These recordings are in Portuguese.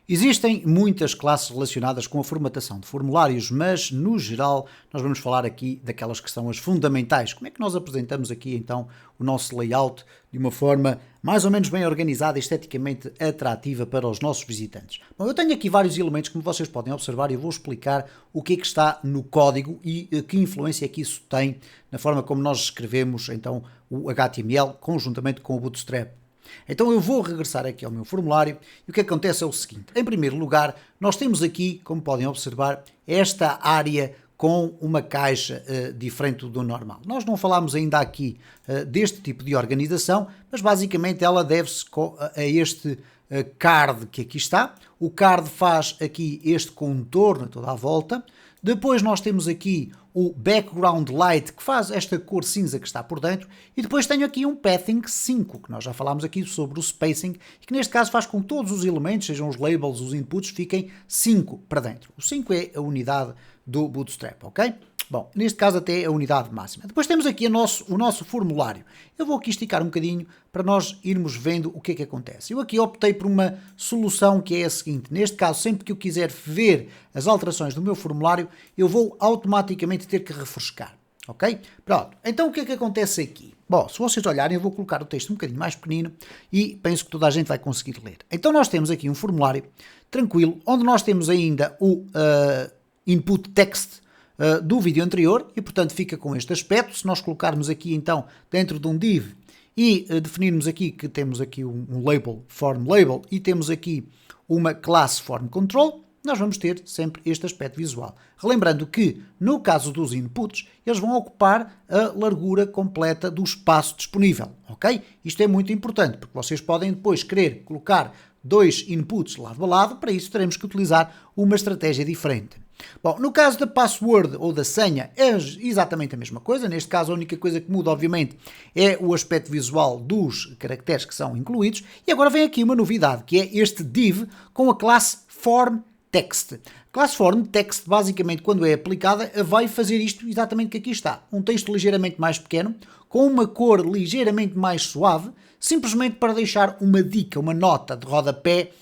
Existem muitas classes relacionadas com a formatação de formulários, mas no geral nós vamos falar aqui daquelas que são as fundamentais. Como é que nós apresentamos aqui então o nosso layout de uma forma mais ou menos bem organizada e esteticamente atrativa para os nossos visitantes? Bom, eu tenho aqui vários elementos, como vocês podem observar, e eu vou explicar o que é que está no código e que influência é que isso tem na forma como nós escrevemos então o HTML conjuntamente com o Bootstrap. Então eu vou regressar aqui ao meu formulário e o que acontece é o seguinte. Em primeiro lugar, nós temos aqui, como podem observar, esta área com uma caixa diferente do normal. Nós não falámos ainda aqui deste tipo de organização, mas basicamente ela deve-se a este card que aqui está. O card faz aqui este contorno toda à volta. Depois nós temos aqui o background light, que faz esta cor cinza que está por dentro, e depois tenho aqui um pathing 5, que nós já falámos aqui sobre o spacing, e que neste caso faz com que todos os elementos, sejam os labels, os inputs, fiquem 5 para dentro. O 5 é a unidade do Bootstrap, ok? Bom, neste caso até a unidade máxima. Depois temos aqui o nosso formulário. Eu vou aqui esticar um bocadinho para nós irmos vendo o que é que acontece. Eu aqui optei por uma solução que é a seguinte. Neste caso, sempre que eu quiser ver as alterações do meu formulário, eu vou automaticamente ter que refrescar. Ok? Pronto. Então o que é que acontece aqui? Bom, se vocês olharem, eu vou colocar o texto um bocadinho mais pequenino e penso que toda a gente vai conseguir ler. Então nós temos aqui um formulário tranquilo, onde nós temos ainda o input text do vídeo anterior e, portanto, fica com este aspecto. Se nós colocarmos aqui, então, dentro de um div e definirmos aqui que temos aqui um label, form label, e temos aqui uma classe form control, nós vamos ter sempre este aspecto visual. Relembrando que, no caso dos inputs, eles vão ocupar a largura completa do espaço disponível, ok? Isto é muito importante, porque vocês podem depois querer colocar dois inputs lado a lado, para isso teremos que utilizar uma estratégia diferente. Bom, no caso da password ou da senha é exatamente a mesma coisa. Neste caso a única coisa que muda, obviamente, é o aspecto visual dos caracteres que são incluídos. E agora vem aqui uma novidade, que é este div com a classe form_text. A classe form_text, basicamente, quando é aplicada, vai fazer isto exatamente que aqui está. Um texto ligeiramente mais pequeno, com uma cor ligeiramente mais suave, simplesmente para deixar uma dica, uma nota de rodapé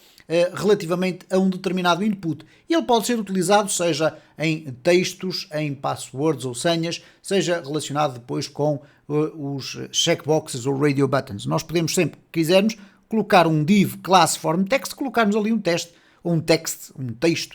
relativamente a um determinado input. E ele pode ser utilizado seja em textos, em passwords ou senhas, seja relacionado depois com os checkboxes ou radio buttons. Nós podemos sempre que quisermos colocar um div class form text, colocarmos ali um texto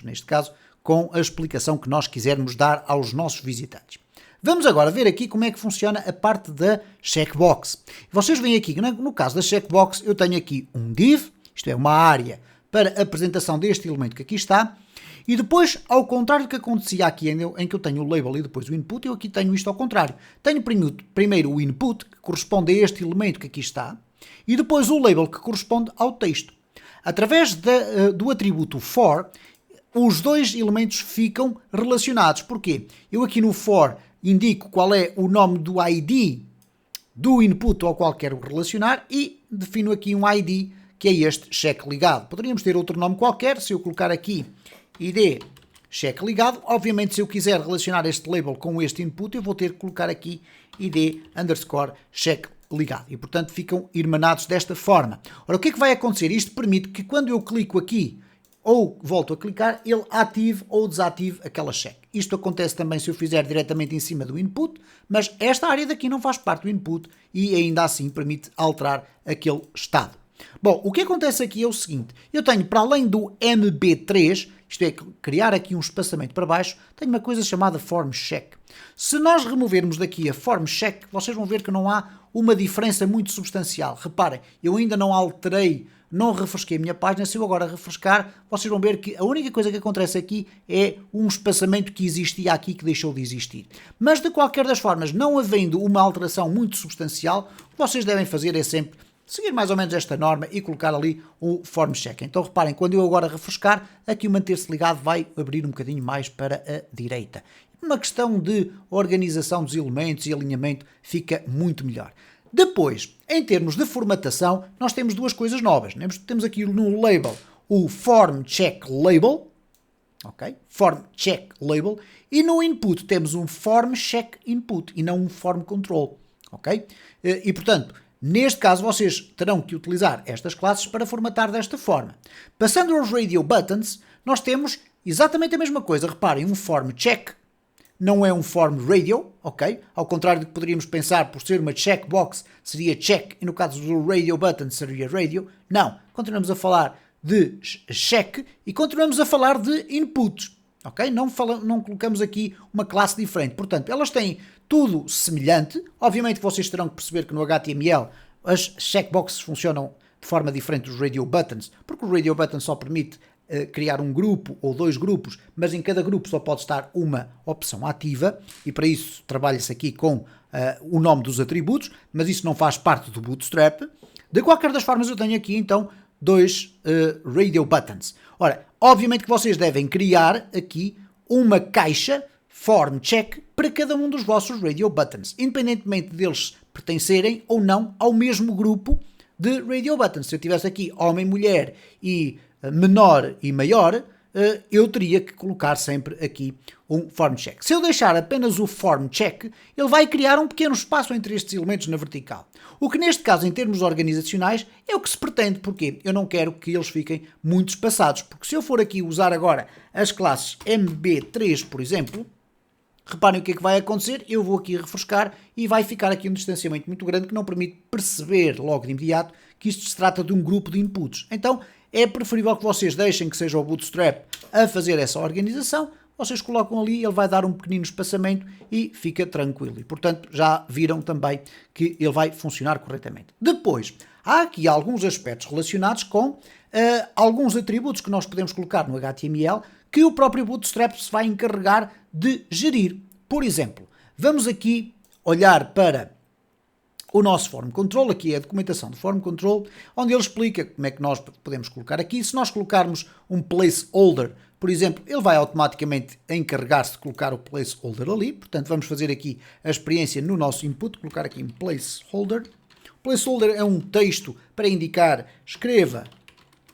neste caso, com a explicação que nós quisermos dar aos nossos visitantes. Vamos agora ver aqui como é que funciona a parte da checkbox. Vocês veem aqui que no caso da checkbox eu tenho aqui um div, isto é uma área para a apresentação deste elemento que aqui está, e depois, ao contrário do que acontecia aqui em que eu tenho o label e depois o input, eu aqui tenho isto ao contrário. Tenho primeiro o input, que corresponde a este elemento que aqui está, e depois o label, que corresponde ao texto. Através do atributo for, os dois elementos ficam relacionados. Porquê? Eu aqui no for indico qual é o nome do ID do input ao qual quero relacionar e defino aqui um ID que é este cheque ligado. Poderíamos ter outro nome qualquer, se eu colocar aqui ID cheque ligado. Obviamente, se eu quiser relacionar este label com este input, eu vou ter que colocar aqui ID underscore cheque ligado. E, portanto, ficam irmanados desta forma. Ora, o que é que vai acontecer? Isto permite que quando eu clico aqui ou volto a clicar, ele ative ou desative aquela cheque. Isto acontece também se eu fizer diretamente em cima do input, mas esta área daqui não faz parte do input e ainda assim permite alterar aquele estado. Bom, o que acontece aqui é o seguinte, eu tenho para além do MB3, isto é, criar aqui um espaçamento para baixo, tenho uma coisa chamada form check. Se nós removermos daqui a form check, vocês vão ver que não há uma diferença muito substancial. Reparem, eu ainda não alterei, não refresquei a minha página, se eu agora refrescar, vocês vão ver que a única coisa que acontece aqui é um espaçamento que existia aqui que deixou de existir. Mas de qualquer das formas, não havendo uma alteração muito substancial, o que vocês devem fazer é sempre seguir mais ou menos esta norma e colocar ali o form check. Então reparem, quando eu agora refrescar, aqui o manter-se ligado vai abrir um bocadinho mais para a direita. Uma questão de organização dos elementos e alinhamento fica muito melhor. Depois, em termos de formatação, nós temos duas coisas novas. Temos aqui no label o form check label, ok? Form check label, e no input temos um form check input e não um form control, ok? E portanto, Neste caso, vocês terão que utilizar estas classes para formatar desta forma. Passando aos Radio Buttons, nós temos exatamente a mesma coisa. Reparem, um form check não é um form radio, ok? Ao contrário do que poderíamos pensar, por ser uma checkbox seria check, e no caso do radio button seria radio. Não, continuamos a falar de check e continuamos a falar de inputs, ok? Não colocamos aqui uma classe diferente. Portanto, elas têm tudo semelhante. Obviamente vocês terão que perceber que no HTML as checkboxes funcionam de forma diferente dos radio buttons, porque o radio button só permite criar um grupo ou dois grupos, mas em cada grupo só pode estar uma opção ativa, e para isso trabalha-se aqui com o nome dos atributos, mas isso não faz parte do Bootstrap. De qualquer das formas, eu tenho aqui então dois radio buttons. Ora, obviamente que vocês devem criar aqui uma caixa form check para cada um dos vossos radio buttons, independentemente deles pertencerem ou não ao mesmo grupo de radio buttons. Se eu tivesse aqui homem, mulher e menor e maior, eu teria que colocar sempre aqui um form check. Se eu deixar apenas o form check, ele vai criar um pequeno espaço entre estes elementos na vertical. O que neste caso, em termos organizacionais, é o que se pretende. Porquê? Eu não quero que eles fiquem muito espaçados, porque se eu for aqui usar agora as classes MB3, por exemplo, reparem o que é que vai acontecer. Eu vou aqui refrescar e vai ficar aqui um distanciamento muito grande que não permite perceber logo de imediato que isto se trata de um grupo de inputs. Então, é preferível que vocês deixem que seja o Bootstrap a fazer essa organização. Vocês colocam ali, ele vai dar um pequenino espaçamento e fica tranquilo. E, portanto, já viram também que ele vai funcionar corretamente. Depois, há aqui alguns aspectos relacionados com alguns atributos que nós podemos colocar no HTML que o próprio Bootstrap se vai encarregar de gerir. Por exemplo, vamos aqui olhar para o nosso Form Control, aqui é a documentação do Form Control, onde ele explica como é que nós podemos colocar aqui. Se nós colocarmos um placeholder, por exemplo, ele vai automaticamente encarregar-se de colocar o placeholder ali. Portanto, vamos fazer aqui a experiência no nosso input, colocar aqui um placeholder. O placeholder é um texto para indicar, escreva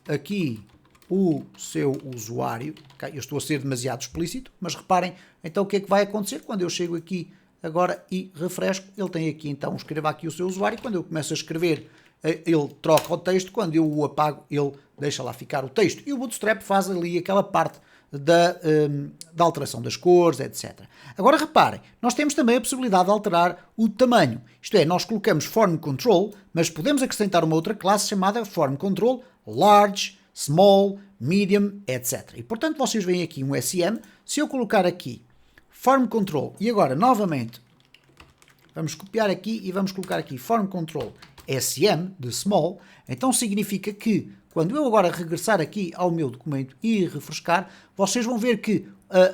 aqui o seu usuário. Okay? Eu estou a ser demasiado explícito, mas reparem, então o que é que vai acontecer quando eu chego aqui agora e refresco? Ele tem aqui então, escreva aqui o seu usuário. Quando eu começo a escrever, ele troca o texto. Quando eu o apago, ele deixa lá ficar o texto. E o Bootstrap faz ali aquela parte da alteração das cores, etc. Agora reparem, nós temos também a possibilidade de alterar o tamanho. Isto é, nós colocamos Form Control, mas podemos acrescentar uma outra classe chamada Form Control Large, Small, Medium, etc. E portanto vocês veem aqui um SM. Se eu colocar aqui Form Control e agora novamente vamos copiar aqui e vamos colocar aqui Form Control SM de Small, então significa que quando eu agora regressar aqui ao meu documento e refrescar, vocês vão ver que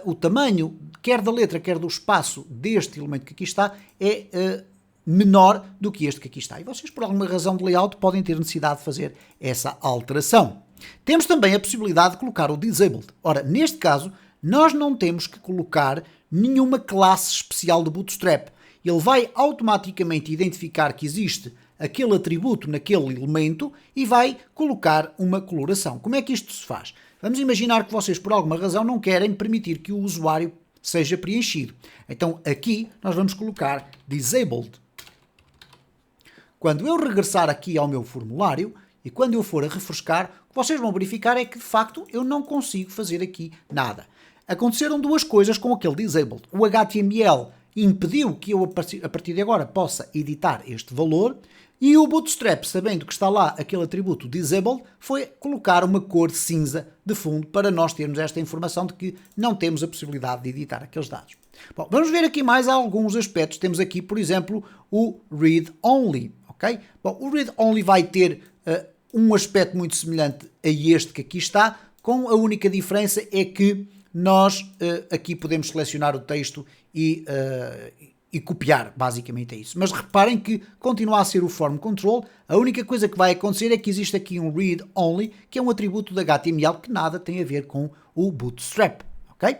o tamanho, quer da letra, quer do espaço deste elemento que aqui está, é menor do que este que aqui está. E vocês, por alguma razão de layout, podem ter necessidade de fazer essa alteração. Temos também a possibilidade de colocar o Disabled. Ora, neste caso, nós não temos que colocar nenhuma classe especial de Bootstrap. Ele vai automaticamente identificar que existe aquele atributo naquele elemento e vai colocar uma coloração. Como é que isto se faz? Vamos imaginar que vocês, por alguma razão, não querem permitir que o usuário seja preenchido. Então, aqui nós vamos colocar Disabled. Quando eu regressar aqui ao meu formulário e quando eu for a refrescar, o que vocês vão verificar é que, de facto, eu não consigo fazer aqui nada. Aconteceram duas coisas com aquele Disabled. O HTML impediu que eu, a partir de agora, possa editar este valor, e o Bootstrap, sabendo que está lá aquele atributo Disabled, foi colocar uma cor cinza de fundo para nós termos esta informação de que não temos a possibilidade de editar aqueles dados. Bom, vamos ver aqui mais alguns aspectos. Temos aqui, por exemplo, o Read Only. Okay? Bom, o Read Only vai ter um aspecto muito semelhante a este que aqui está, com a única diferença é que nós aqui podemos selecionar o texto e copiar, basicamente é isso. Mas reparem que continua a ser o Form Control. A única coisa que vai acontecer é que existe aqui um Read Only, que é um atributo da HTML que nada tem a ver com o Bootstrap. Ok?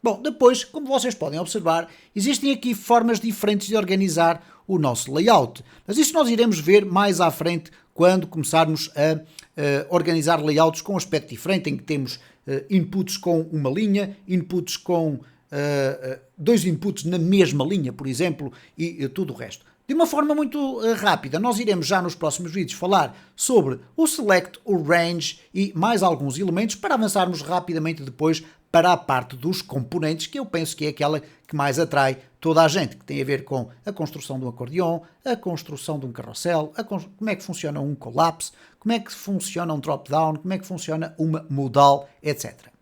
Bom, depois, como vocês podem observar, existem aqui formas diferentes de organizar o nosso layout. Mas isso nós iremos ver mais à frente quando começarmos a organizar layouts com um aspecto diferente, em que temos inputs com uma linha, inputs com dois inputs na mesma linha, por exemplo, e tudo o resto. De uma forma muito rápida, nós iremos já nos próximos vídeos falar sobre o Select, o Range e mais alguns elementos para avançarmos rapidamente depois para a parte dos componentes, que eu penso que é aquela que mais atrai toda a gente, que tem a ver com a construção de um acordeon, a construção de um carrossel, como é que funciona um collapse, como é que funciona um drop-down, como é que funciona uma modal, etc.